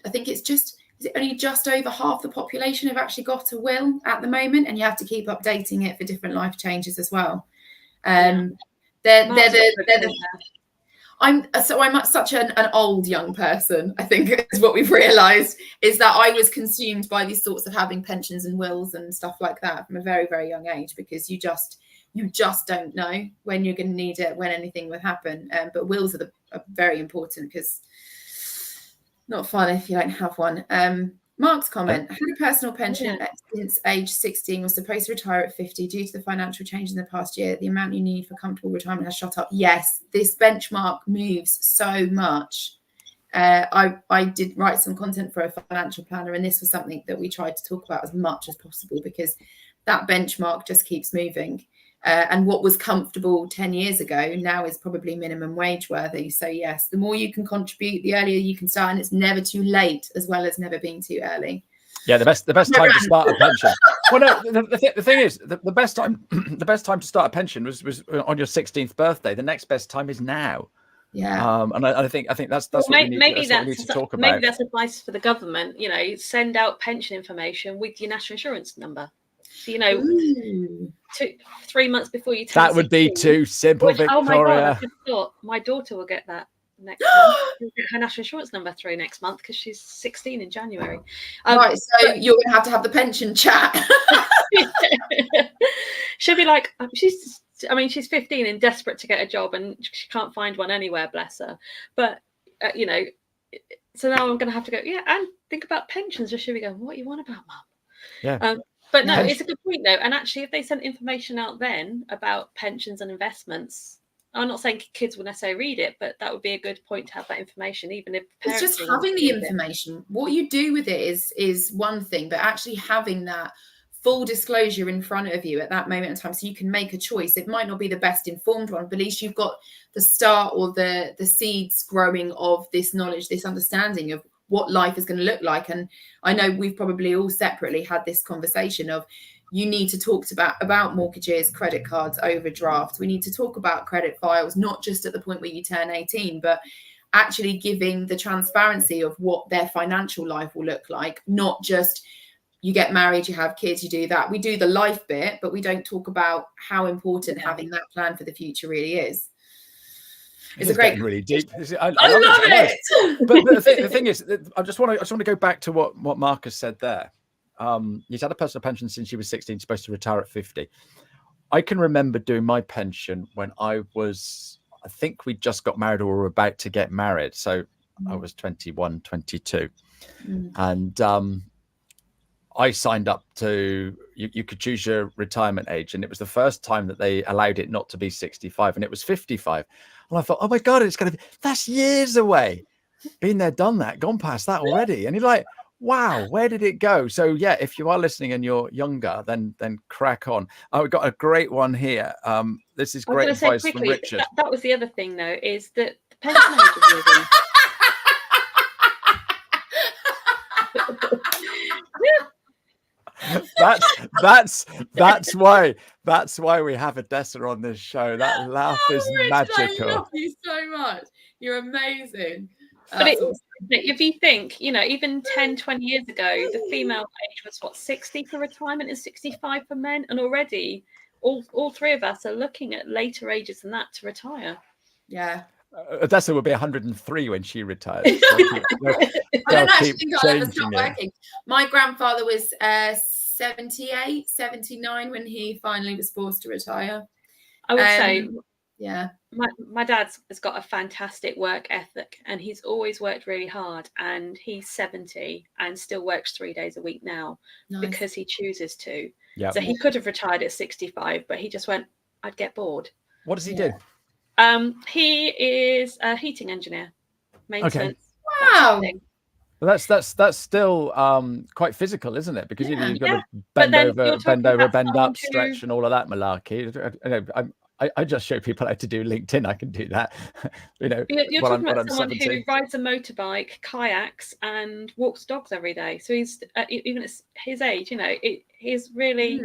C: I think it's just, is it only just over half the population have actually got a will at the moment, and you have to keep updating it for different life changes as well. I'm such an old young person, I think is what we've realized, is that I was consumed by these sorts of having pensions and wills and stuff like that from a very, very young age, because you just don't know when you're going to need it, when anything will happen. But wills are very important, because not fun if you don't have one. Mark's comment: had a personal pension since age 16, was supposed to retire at 50. Due to the financial change in the past year, the amount you need for comfortable retirement has shot up. Yes, this benchmark moves so much. I did write some content for a financial planner, and this was something that we tried to talk about as much as possible, because that benchmark just keeps moving. And what was comfortable 10 years ago now is probably minimum wage worthy. So yes, the more you can contribute, the earlier you can start, and it's never too late, as well as never being too early. Yeah,
A: the best time to start a pension. Well, no, the thing is, the best time to start a pension was on your 16th birthday. The next best time is now.
C: Yeah.
A: And I think that's what we need to talk about.
B: Maybe that's advice for the government. Send out pension information with your national insurance number. So, 3 months before you turn
A: that would 16, be too simple, Victoria.
B: Oh my God, I just thought my daughter will get that next month. She'll get her national insurance number through next month, because she's 16 in January.
C: Right, so you're going to have the pension chat.
B: She'll be like, she's 15 and desperate to get a job, and she can't find one anywhere, bless her. But, so now I'm going to have to go, and think about pensions. Or she'll be going, what you want about, Mum?
A: Yeah.
B: But no, it's a good point, though. And actually, if they sent information out then about pensions and investments, I'm not saying kids will necessarily read it, but that would be a good point to have that information, even if
C: it's just having the information. What you do with it is one thing, but actually having that full disclosure in front of you at that moment in time, so you can make a choice. It might not be the best informed one, but at least you've got the start or the seeds growing of this knowledge, this understanding of what life is going to look like. And I know we've probably all separately had this conversation of, you need to talk about mortgages, credit cards, overdrafts. We need to talk about credit files, not just at the point where you turn 18, but actually giving the transparency of what their financial life will look like. Not just you get married, you have kids, you do that. We do the life bit, but we don't talk about how important having that plan for the future really is. It's a great,
A: really deep. I love
C: it.
A: But the thing is, I just want to go back to what Marcus said there. He's had a personal pension since he was 16, supposed to retire at 50. I can remember doing my pension when I think we just got married or were about to get married. So I was 21, 22. And I signed up to, you could choose your retirement age. And it was the first time that they allowed it not to be 65, and it was 55. And I thought, oh my God, it's going to be, that's years away. Been there, done that, gone past that already. And you're like, wow, where did it go? So yeah, if you are listening and you're younger, then crack on. We've got a great one here. This is great advice from Richard.
B: That was the other thing, though, is that the pension age is moving.
A: That's why we have Odessa on this show. That laugh is magical.
C: I love you so much. You're amazing.
B: But if you think, even 10, 20 years ago, the female age was 60 for retirement and 65 for men, and already all three of us are looking at later ages than that to retire.
C: Yeah.
A: Odessa will be 103 when she retires.
C: I don't actually think I'll ever stop working. My grandfather was 78, 79 when he finally was forced to retire.
B: I would say,
C: yeah,
B: my dad's has got a fantastic work ethic, and he's always worked really hard, and he's 70 and still works 3 days a week now. Nice. Because he chooses to. Yep. So he could have retired at 65, but he just went, I'd get bored.
A: What does he do?
B: He is a heating engineer, maintenance.
C: Okay. Wow.
A: Well, that's still quite physical, isn't it? Because you've got to bend over, bend up, stretch, and all of that malarkey. I just show people how to do LinkedIn. I can do that.
B: You're talking about someone who rides a motorbike, kayaks, and walks dogs every day. So he's even at his age, he's really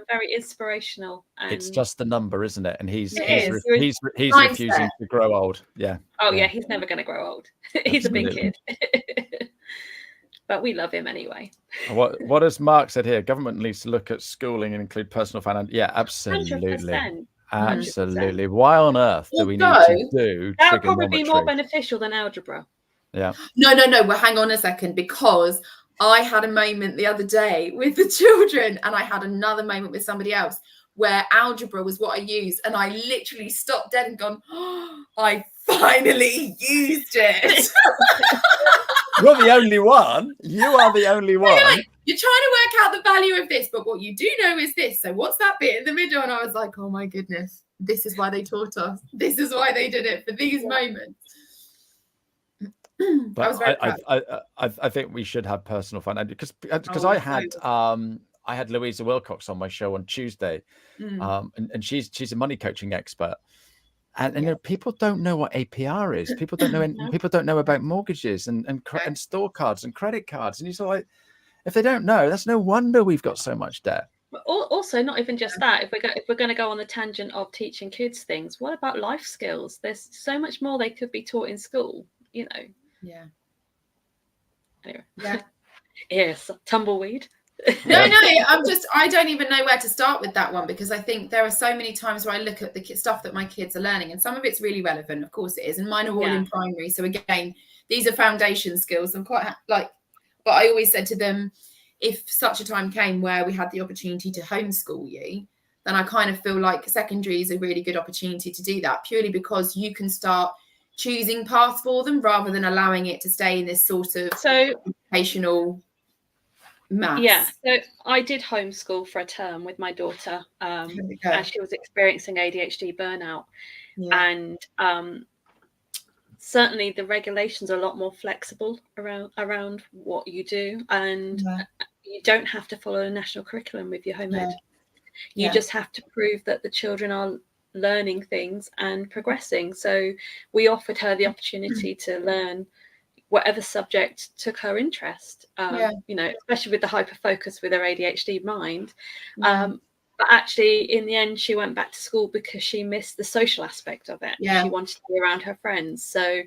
B: very inspirational. And
A: it's just a number, isn't it? And he's refusing to grow old. Yeah.
B: Oh yeah, he's never going to grow old. He's Absolutely. A big kid. But we love him anyway.
A: What has Mark said here? Government needs to look at schooling and include personal finance. Yeah, absolutely.
B: 100%.
A: Absolutely. Why on earth do we need to do
B: that? Would probably be more beneficial than algebra.
A: Yeah.
C: No. Well, hang on a second, because I had a moment the other day with the children, and I had another moment with somebody else where algebra was what I used, and I literally stopped dead and gone, oh, I finally used it.
A: You're the only one. You are the only one.
C: You're trying to work out the value of this, but what you do know is this. So what's that bit in the middle? And I was like, oh my goodness, this is why they taught us. This is why they did it for these moments.
A: But I was very proud. I think we should have personal finance because I had Louisa Wilcox on my show on Tuesday, and she's a money coaching expert. And people don't know what APR is. People don't know. People don't know about mortgages and store cards and credit cards. And you're like, if they don't know, that's no wonder we've got so much debt.
B: But also, not even just that. If we're going to go on the tangent of teaching kids things, what about life skills? There's so much more they could be taught in school.
C: Yeah.
B: Anyway. Yeah. Yes. Tumbleweed.
C: No, I don't even know where to start with that one, because I think there are so many times where I look at the stuff that my kids are learning, and some of it's really relevant, of course it is, and mine are all in primary. So again, these are foundation skills. I'm quite but I always said to them, if such a time came where we had the opportunity to homeschool you, then I kind of feel like secondary is a really good opportunity to do that, purely because you can start choosing paths for them rather than allowing it to stay in this sort of educational maths.
B: Yeah, so I did homeschool for a term with my daughter, as she was experiencing ADHD burnout, and certainly the regulations are a lot more flexible around what you do, and you don't have to follow a national curriculum with your home ed. You just have to prove that the children are learning things and progressing. So we offered her the opportunity to learn whatever subject took her interest, especially with the hyper focus with her ADHD mind. But actually, in the end, she went back to school because she missed the social aspect of it. She wanted to be around her friends. So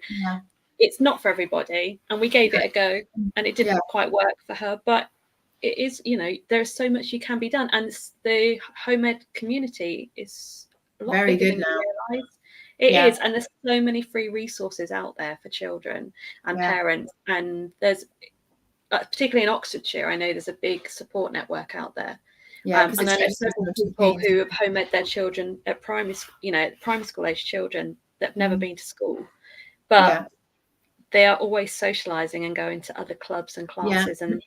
B: it's not for everybody. And we gave it a go, and it didn't quite work for her. But it is, there's so much you can be done. And the home ed community is a lot
C: very
B: bigger
C: good
B: than
C: now.
B: you realise. It is, and there's so many free resources out there for children and parents, and there's particularly in Oxfordshire, I know there's a big support network out there
C: Yeah,
B: and I know several people who have home-ed their children at primary school age children that have never been to school, but they are always socializing and going to other clubs and classes and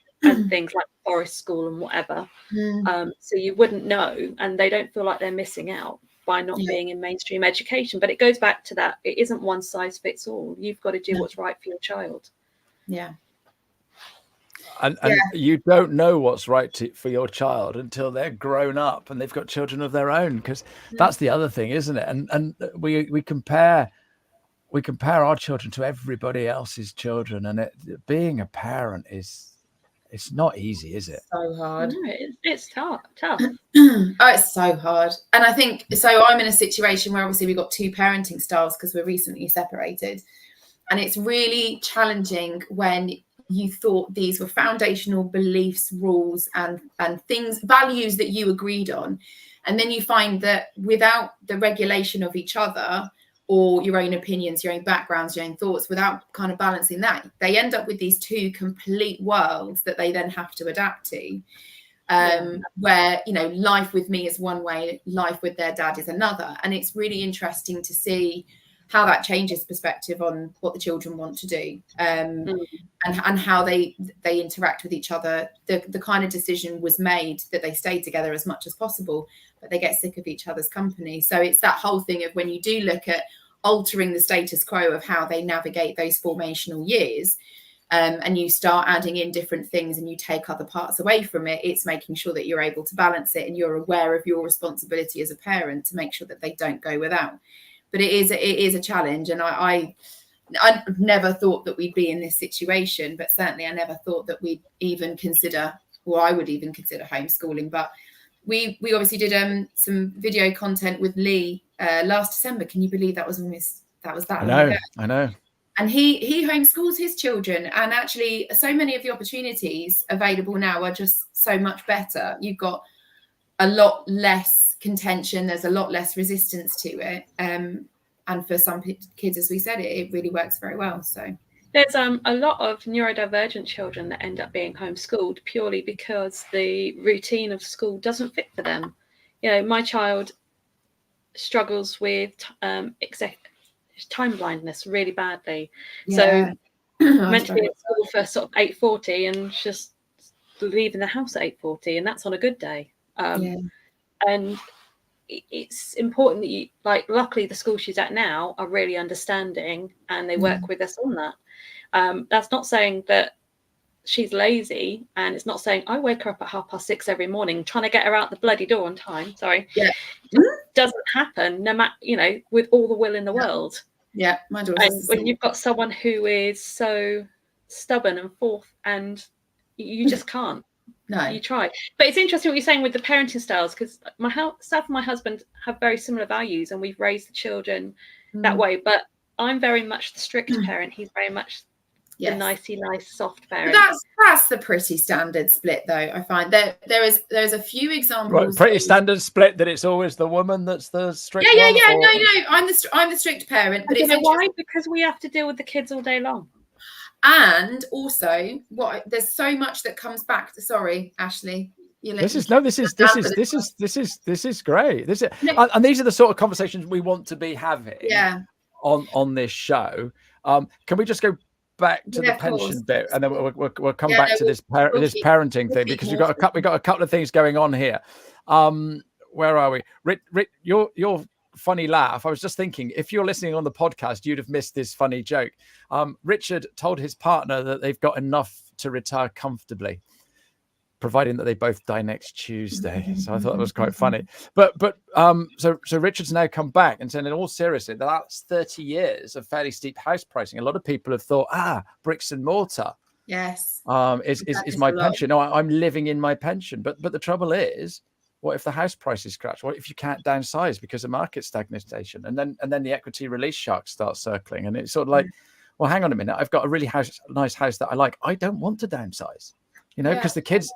B: things like forest school and whatever. So you wouldn't know, and they don't feel like they're missing out by not being in mainstream education. But it goes back to that. It isn't one size fits all. You've got to do what's right for your child.
C: Yeah.
A: And you don't know what's right for your child until they're grown up and they've got children of their own, because that's the other thing, isn't it? And we compare our children to everybody else's children, and being a parent it's not easy, is it?
C: So hard.
B: No, it's tough.
C: Oh, it's so hard. And I think so. I'm in a situation where obviously we've got two parenting styles because we're recently separated, and it's really challenging when you thought these were foundational beliefs, rules, and things, values that you agreed on, and then you find that without the regulation of each other or your own opinions, your own backgrounds, your own thoughts, without kind of balancing that, they end up with these two complete worlds that they then have to adapt to. Where, you know, life with me is one way, life with their dad is another. And it's really interesting to see how that changes perspective on what the children want to do, and how they interact with each other. The kind of decision was made that they stay together as much as possible, but they get sick of each other's company. So it's that whole thing of when you do look at altering the status quo of how they navigate those formational years, and you start adding in different things and you take other parts away from it, it's making sure that you're able to balance it and you're aware of your responsibility as a parent to make sure that they don't go without. But it is a challenge, and I never thought that we'd be in this situation, but certainly I never thought that we'd even consider, or I would even consider homeschooling. But we obviously did some video content with Lee last December. Can you believe that was that long ago?
A: I know.
C: And he homeschools his children, and actually so many of the opportunities available now are just so much better. You've got a lot less contention, there's a lot less resistance to it, and for some kids, as we said, it really works very well. So
B: there's a lot of neurodivergent children that end up being homeschooled purely because the routine of school doesn't fit for them. You know, my child struggles with time blindness really badly, so meant to be at school for sort of 8:40 and just leaving the house at 8:40, and that's on a good day. And it's important that you, like, luckily the school she's at now are really understanding and they work with us on that. That's not saying that she's lazy, and it's not saying I wake her up at 6:30 every morning trying to get her out the bloody door on time. Doesn't happen, no matter, you know, with all the will in the world.
C: My daughter.
B: And when you've got someone who is so stubborn and forth, and you just can't. No, you try. But it's interesting what you're saying with the parenting styles, because myself and my husband have very similar values, and we've raised the children that way. But I'm very much the strict parent. He's very much the nicey nice soft parent.
C: That's the pretty standard split, though. I find there's a few examples.
A: Pretty standard split that it's always the woman that's the strict.
C: No. I'm the strict parent. But
B: you know why? Because we have to deal with the kids all day long.
C: And also, there's so much that comes back to. Sorry, Ashley.
A: This is great. And these are the sort of conversations we want to be having. On this show. Can we just go back to the pension bit, and then we'll come back to this parenting thing, because we've got a couple of things going on here. Where are we? Rick, your funny laugh. I was just thinking, if you're listening on the podcast, you'd have missed this funny joke. Richard told his partner that they've got enough to retire comfortably, providing that they both die next Tuesday. So I thought that was quite funny. But so Richard's now come back and said, in all seriousness, the last 30 years of fairly steep house pricing, a lot of people have thought, bricks and mortar.
C: Yes.
A: Is my pension. No, I'm living in my pension. But the trouble is, what if the house prices crash? What if you can't downsize because of market stagnation? And then the equity release sharks start circling. And it's sort of like, well, hang on a minute. I've got a really nice house that I like. I don't want to downsize. You know, because the kids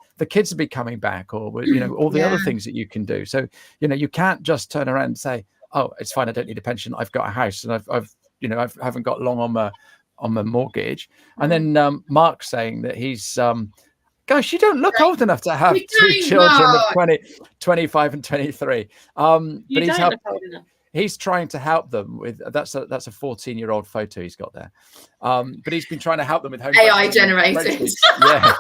A: will be coming back, or, you know, all the other things that you can do. So, you know, you can't just turn around and say, oh, it's fine, I don't need a pension, I've got a house, and I haven't got long on my mortgage. And then Mark saying that he's Gosh, you don't look old enough to have
C: You
A: two
C: don't,
A: children of
C: Mark.
A: 25 and 23.
B: You
A: But he's
B: don't look old enough.
A: he's trying to help them with that's a 14-year-old photo he's got there. But he's been trying to help them with home
C: AI
A: budgeting,
C: generated.
A: spreadsheets. Yeah.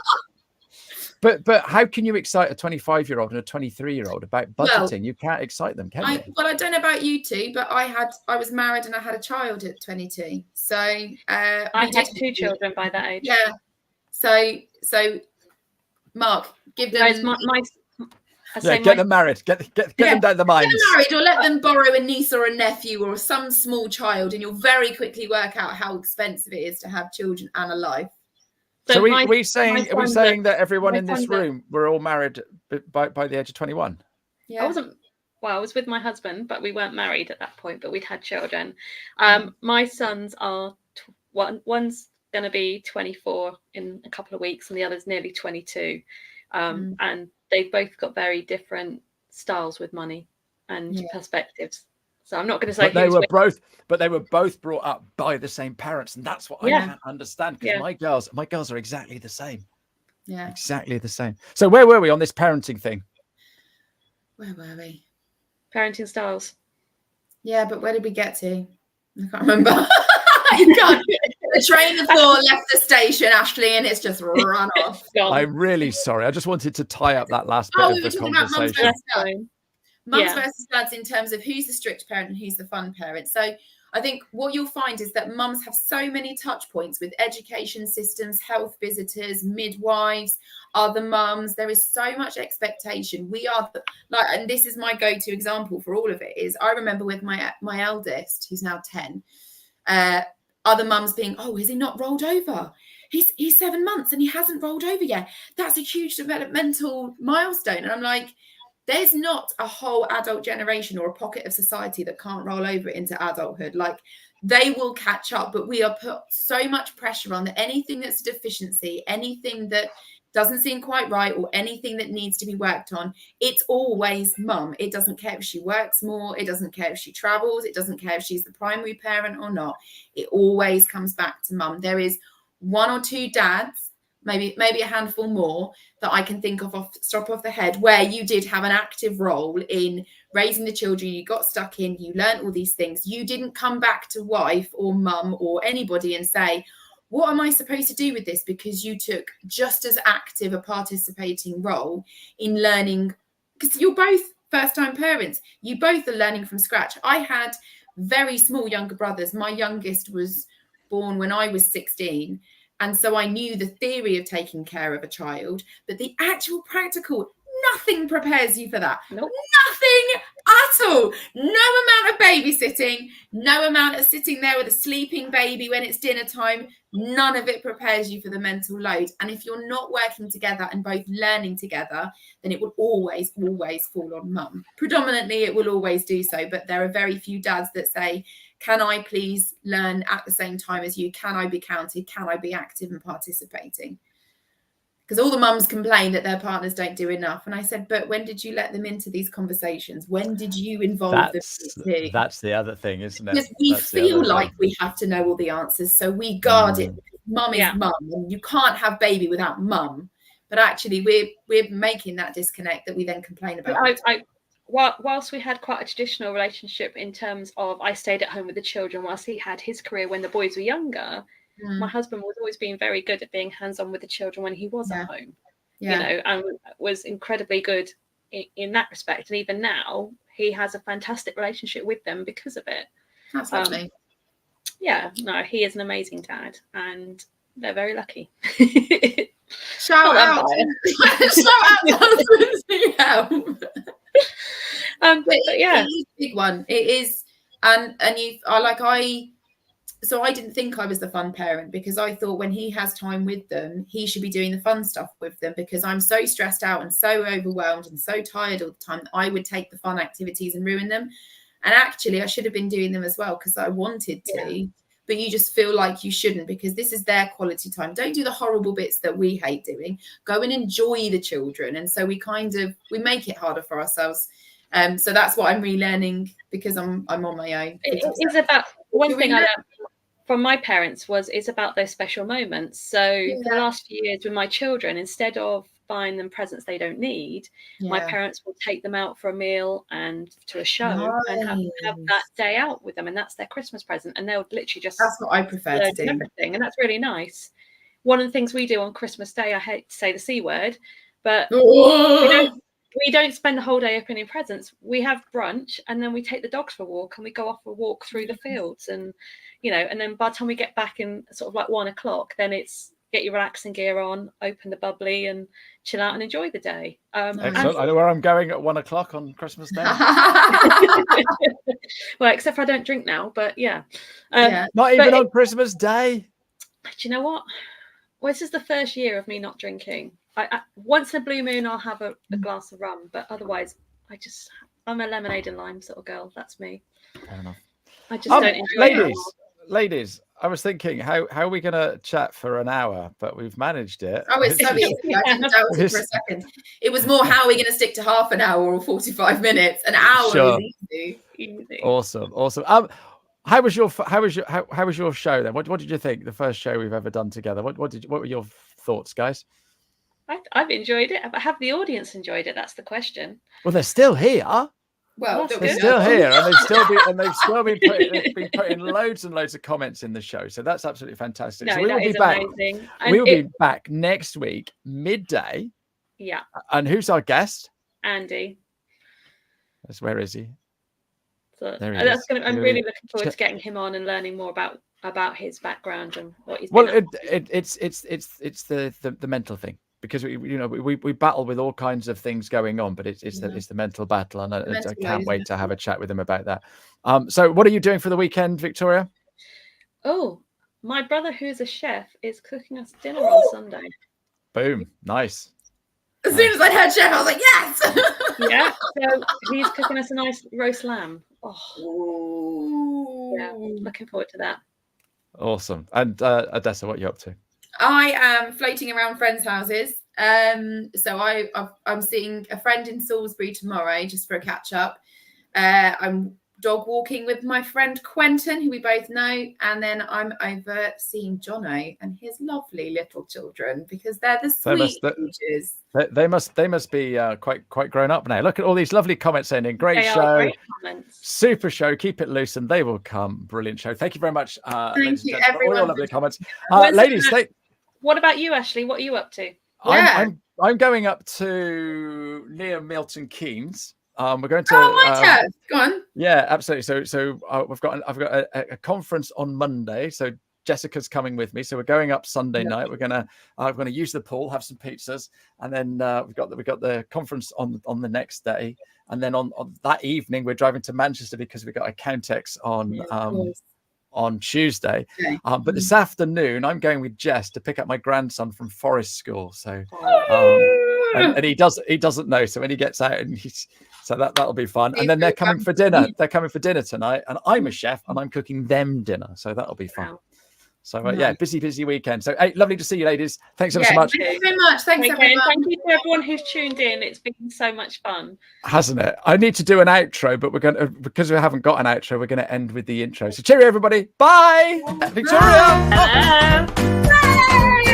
A: But how can you excite a 25-year-old and a 23-year-old about budgeting?
C: Well,
A: you can't excite them, can you?
C: Well, I don't know about you two, but I was married and I had a child at 22. So
B: I had 2 children by that age.
C: Yeah. So Mark, give them.
B: Whereas
A: Get them married. Get them down the mines.
C: Get them married, or let them borrow a niece or a nephew or some small child, and you'll very quickly work out how expensive it is to have children and a life.
A: So we saying that everyone in this room were all married by the age of 21?
C: Yeah.
B: I was with my husband, but we weren't married at that point, but we'd had children. My sons are one's going to be 24 in a couple of weeks and the other's nearly 22. And they've both got very different styles with money and perspectives. So I'm not going to say
A: but they were both brought up by the same parents, and that's what I can't understand, because my girls are exactly the same. Yeah, exactly the same. So where were we on this parenting thing?
C: Where were we?
B: Parenting styles.
C: Yeah, but where did we get to? I can't remember. You can't. The train of thought left the station, Ashley, and it's just run off.
A: I'm really sorry. I just wanted to tie up that last bit of the conversation.
C: Mums versus dads in terms of who's the strict parent and who's the fun parent. So I think what you'll find is that mums have so many touch points with education systems, health visitors, midwives, other mums. There is so much expectation. We are and this is my go-to example for all of it is I remember with my eldest, who's now 10, other mums being, oh, is he not rolled over? He's 7 months and he hasn't rolled over yet. That's a huge developmental milestone. And I'm like, there's not a whole adult generation or a pocket of society that can't roll over into adulthood. Like, they will catch up, but we are put so much pressure on that anything that's a deficiency, anything that doesn't seem quite right, or anything that needs to be worked on, it's always mum. It doesn't care if she works more. It doesn't care if she travels. It doesn't care if she's the primary parent or not. It always comes back to mum. There is 1 or 2 dads, maybe a handful more, that I can think of off the head, where you did have an active role in raising the children. You got stuck in, you learned all these things. You didn't come back to wife or mum or anybody and say, what am I supposed to do with this? Because you took just as active a participating role in learning, because you're both first-time parents. You both are learning from scratch. I had very small younger brothers. My youngest was born when I was 16. And so I knew the theory of taking care of a child, but the actual practical, nothing prepares you for that.
B: Nope.
C: Nothing at all. No amount of babysitting, no amount of sitting there with a sleeping baby when it's dinner time. None of it prepares you for the mental load. And if you're not working together and both learning together, then it will always, always fall on mum. Predominantly, it will always do so. But there are very few dads that say, can I please learn at the same time as you? Can I be counted? Can I be active and participating? Because all the mums complain that their partners don't do enough. And I said, but when did you let them into these conversations? When did you involve them too?
A: That's the other thing, isn't it?
C: Because we feel like we have to know all the answers. So we guard it. Mum is mum. And you can't have baby without mum. But actually, we're making that disconnect that we then complain about.
B: Whilst we had quite a traditional relationship in terms of I stayed at home with the children whilst he had his career when the boys were younger, my husband was always being very good at being hands-on with the children when he was at home, you know, and was incredibly good in that respect. And even now, he has a fantastic relationship with them because of it.
C: That's lovely.
B: He is an amazing dad, and they're very lucky.
C: Shout out to husbands who help. But yeah, it's a big one. It is, and so I didn't think I was the fun parent, because I thought when he has time with them, he should be doing the fun stuff with them, because I'm so stressed out and so overwhelmed and so tired all the time that I would take the fun activities and ruin them. And actually, I should have been doing them as well, because I wanted to. But you just feel like you shouldn't, because this is their quality time. Don't do the horrible bits that we hate doing. Go and enjoy the children. And so we make it harder for ourselves. So that's what I'm relearning, because I'm on my own.
B: It is about one thing I learned from my parents was it's about those special moments. So for the last few years with my children, instead of buying them presents they don't need, my parents will take them out for a meal and to a show and have that day out with them, and that's their Christmas present. And they'll literally just
C: that's what I prefer to do.
B: Everything, and that's really nice. One of the things we do on Christmas Day, I hate to say the C word, but we don't spend the whole day opening presents. We have brunch and then we take the dogs for a walk and we go off a walk through the fields, and and then by the time we get back in sort of like 1 o'clock, then it's get your relaxing gear on, open the bubbly and chill out and enjoy the day.
A: Excellent. I know where I'm going at 1 o'clock on Christmas Day.
B: Well, except for I don't drink now, but
A: not even on Christmas Day.
B: Do you know what? Well, this is the first year of me not drinking. I once in a blue moon I'll have a glass of rum, but otherwise I'm a lemonade and lime sort of girl. That's me.
A: Fair enough.
B: I just don't enjoy it.
A: Ladies, I was thinking, how are we going to chat for an hour? But we've managed it.
C: Oh, it's so easy. I didn't doubt it for a second. It was more, how are we going to stick to half an hour or 45 minutes? An hour is easy.
A: Awesome. How was your show then? What did you think? The first show we've ever done together. What were your thoughts, guys?
B: I've enjoyed it, but have the audience enjoyed it? That's the question.
A: Well, they're still here.
C: Well,
A: they're still here, and they've still been putting loads and loads of comments in the show. So that's absolutely fantastic.
B: No,
A: so we will be back. Amazing. We will be back next week, midday.
B: Yeah.
A: And who's our guest?
B: Andy.
A: Where is he?
B: So I'm really looking forward to getting him on and learning more about his background and what he's.
A: Well, it's the mental thing. Because we battle with all kinds of things going on, but it's the mental battle, and I can't wait to have a chat with him about that. So what are you doing for the weekend, Victoria?
B: Oh, my brother, who's a chef, is cooking us dinner on Sunday.
A: Boom, nice.
C: As soon as I heard chef, I was like, yes.
B: Yeah, so he's cooking us a nice roast lamb. Oh, yeah, looking forward to that.
A: Awesome. And Odessa, what are you up to?
C: I am floating around friends' houses. So I'm seeing a friend in Salisbury tomorrow just for a catch up. I'm dog walking with my friend Quentin, who we both know, and then I'm over seeing Jono and his lovely little children because they're the sweet ages.
A: They must be quite grown up now. Look at all these lovely comments saying, "Great show,
B: great comments.
A: Super show, keep it loose, and they will come. Brilliant show." Thank you very much.
C: Thank you, everyone.
A: All your lovely comments, ladies.
B: What about you, Ashley? What are you up to?
A: I'm going up to near Milton Keynes. We're going to.
C: Oh, my turn. Go on.
A: Yeah, absolutely. So I've got a conference on Monday. So Jessica's coming with me. So we're going up Sunday night. We're gonna use the pool, have some pizzas, and then we've got the conference on the next day. And then on that evening, we're driving to Manchester because we've got a Countex on Tuesday. Okay. But this afternoon, I'm going with Jess to pick up my grandson from Forest School. So, and he doesn't know. So when he gets out, so that'll be fun. And then they're coming for dinner. They're coming for dinner tonight, and I'm a chef, and I'm cooking them dinner. So that'll be fun. Wow. So busy weekend. So hey, lovely to see you, ladies. Thanks ever so much.
C: Thank you very much. Thanks everyone.
B: Thank you to everyone who's tuned in. It's been so much fun,
A: hasn't it? I need to do an outro, but because we haven't got an outro, we're going to end with the intro. So cheerio, everybody. Bye, Victoria.
B: Hello.
C: Bye.